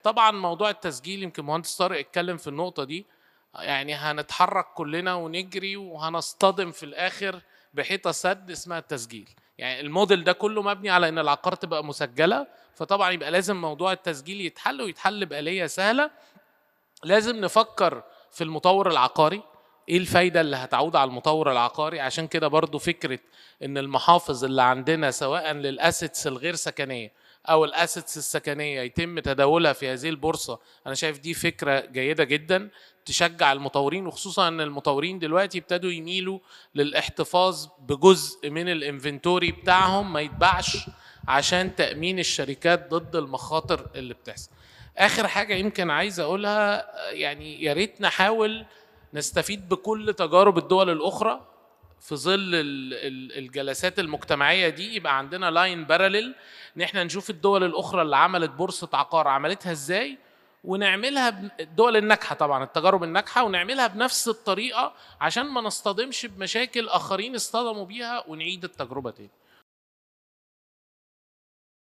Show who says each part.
Speaker 1: طبعًا موضوع التسجيل يمكن المهندس طارق اتكلم في النقطة دي، يعني هنتحرك كلنا ونجري وهنصطدم في الآخر بحيطة سد اسمها التسجيل، يعني الموديل ده كله مبني على إن العقار تبقى مسجلة، فطبعًا يبقى لازم موضوع التسجيل يتحل ويتحل بآلية سهلة. لازم نفكر في المطور العقاري، ايه الفايدة اللي هتعود على المطور العقاري. عشان كده برضو فكرة ان المحافظ اللي عندنا سواء للاسيتس الغير سكنية او الاسيتس السكنية يتم تداولها في هذه البورصة، انا شايف دي فكرة جيدة جدا تشجع المطورين، وخصوصا ان المطورين دلوقتي ابتدوا يميلوا للاحتفاظ بجزء من الانفنتوري بتاعهم ما يتباعش عشان تأمين الشركات ضد المخاطر اللي بتحصل. اخر حاجه يمكن عايز اقولها، يعني يا ريت نحاول نستفيد بكل تجارب الدول الاخرى في ظل الجلسات المجتمعيه دي، يبقى عندنا لاين باراليل ان احنا نشوف الدول الاخرى اللي عملت بورصه عقار عملتها ازاي، ونعملها الدول الناجحه طبعا التجارب الناجحه ونعملها بنفس الطريقه عشان ما نصطدمش بمشاكل اخرين اصطدموا بيها ونعيد التجربه تاني.